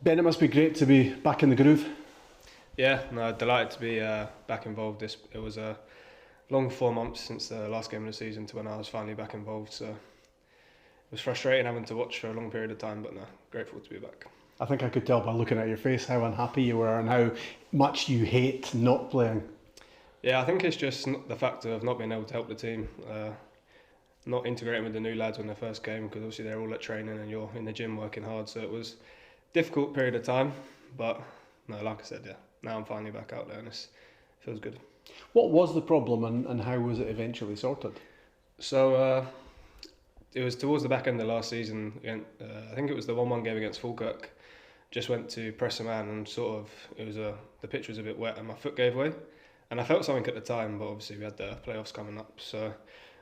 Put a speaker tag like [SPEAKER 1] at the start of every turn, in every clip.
[SPEAKER 1] Ben, it must be great to be back in the groove.
[SPEAKER 2] Yeah, no, delighted to be back involved. It was a long 4 months since the last game of the season to when I was finally back involved. So it was frustrating having to watch for a long period of time, but no, grateful to be back.
[SPEAKER 1] I think I could tell by looking at your face how unhappy you were and how much you hate not playing.
[SPEAKER 2] Yeah, I think it's just the fact of not being able to help the team, not integrating with the new lads when they first came, because obviously they're all at training and you're in the gym working hard. So it was a difficult period of time, but no, like I said, yeah, now I'm finally back out there and it feels good.
[SPEAKER 1] What was the problem and how was it eventually sorted?
[SPEAKER 2] So it was towards the back end of last season. I think it was the 1-1 game against Falkirk. Just went to press a man and sort of the pitch was a bit wet and my foot gave way, and I felt something at the time, but obviously we had the playoffs coming up, so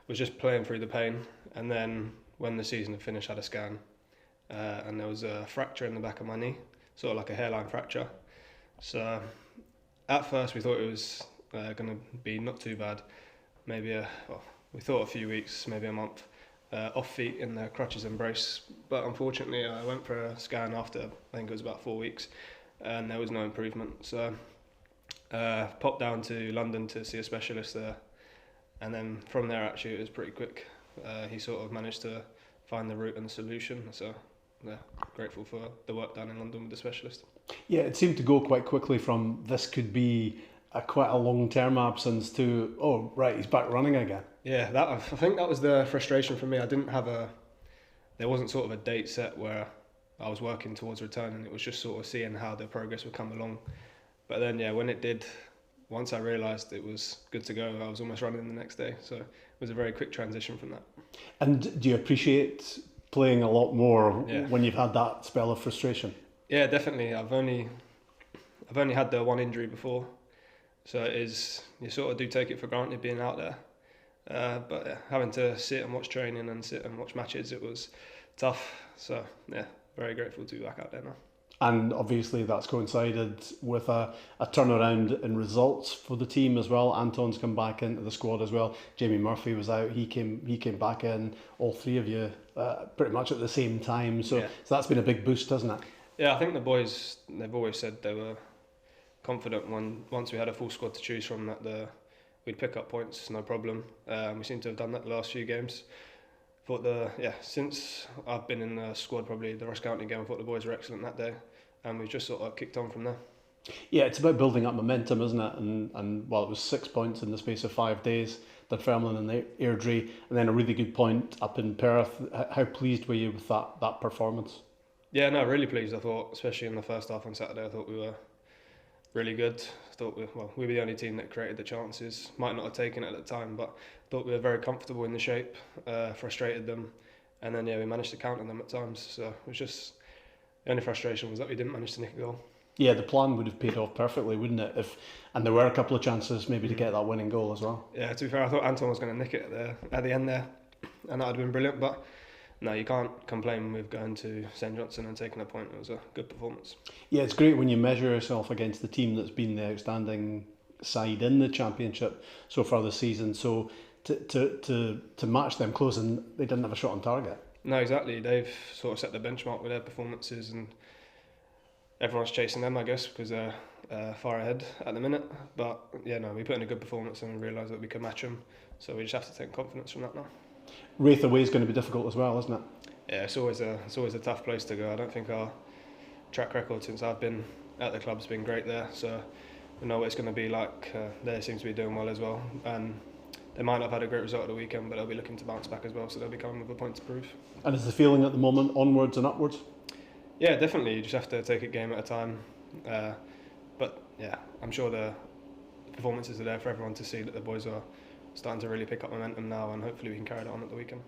[SPEAKER 2] was just playing through the pain. And then when the season had finished, I had a scan, and there was a fracture in the back of my knee, sort of like a hairline fracture. So at first we thought it was going to be not too bad, we thought a few weeks, maybe a month. Off feet in the crutches and brace, but unfortunately I went for a scan after I think it was about 4 weeks and there was no improvement, so popped down to London to see a specialist there, and then from there actually it was pretty quick. He sort of managed to find the root and the solution, so yeah, grateful for the work done in London with the specialist.
[SPEAKER 1] Yeah, it seemed to go quite quickly from this could be quite a long-term absence to, oh right, he's back running again.
[SPEAKER 2] Yeah, I think that was the frustration for me. There wasn't sort of a date set where I was working towards returning. It was just sort of seeing how the progress would come along. But then, yeah, when it did, once I realised it was good to go, I was almost running the next day. So it was a very quick transition from that.
[SPEAKER 1] And do you appreciate playing a lot more when you've had that spell of frustration?
[SPEAKER 2] Yeah, definitely. I've only had the one injury before, so you sort of do take it for granted being out there. But yeah, having to sit and watch training and sit and watch matches, it was tough. So yeah, very grateful to be back out there now.
[SPEAKER 1] And obviously that's coincided with a turnaround in results for the team as well. Anton's come back into the squad as well. Jamie Murphy was out. He came back in. All three of you pretty much at the same time. So that's been a big boost, hasn't it?
[SPEAKER 2] Yeah, I think the boys, they've always said they were confident once we had a full squad to choose from that we'd pick up points, no problem. We seem to have done that the last few games. Since I've been in the squad, probably the Ross County game, I thought the boys were excellent that day, and we've just sort of kicked on from there.
[SPEAKER 1] Yeah, it's about building up momentum, isn't it? And well, it was 6 points in the space of 5 days. Dunfermline and Airdrie, and then a really good point up in Perth. How pleased were you with that performance?
[SPEAKER 2] Yeah, no, really pleased. I thought, especially in the first half on Saturday, I thought we were really good. I thought we were the only team that created the chances. Might not have taken it at the time, but I thought we were very comfortable in the shape, frustrated them, and then we managed to counter them at times. So it was just, the only frustration was that we didn't manage to nick a goal. Yeah,
[SPEAKER 1] the plan would have paid off perfectly, wouldn't it? And there were a couple of chances maybe to get that winning goal as well.
[SPEAKER 2] Yeah, to be fair, I thought Anton was going to nick it at the end there, and that would have been brilliant, but no, you can't complain with going to St Johnstone and taking a point. It was a good performance.
[SPEAKER 1] Yeah, it's great when you measure yourself against the team that's been the outstanding side in the championship so far this season. So to match them close, and they didn't have a shot on target.
[SPEAKER 2] No, exactly. They've sort of set the benchmark with their performances, and everyone's chasing them, I guess, because they're far ahead at the minute. But yeah, no, we put in a good performance and we realised that we could match them. So we just have to take confidence from that now.
[SPEAKER 1] Wraith away is going to be difficult as well, isn't it?
[SPEAKER 2] Yeah, it's always a tough place to go. I don't think our track record since I've been at the club's been great there, so we know what it's going to be like. They seem to be doing well as well, and they might not have had a great result at the weekend, but they'll be looking to bounce back as well, so they'll be coming with a point to prove.
[SPEAKER 1] And is the feeling at the moment onwards and upwards?
[SPEAKER 2] Yeah, definitely. You just have to take it game at a time. But yeah, I'm sure the performances are there for everyone to see that the boys are starting to really pick up momentum now, and hopefully we can carry that on at the weekend.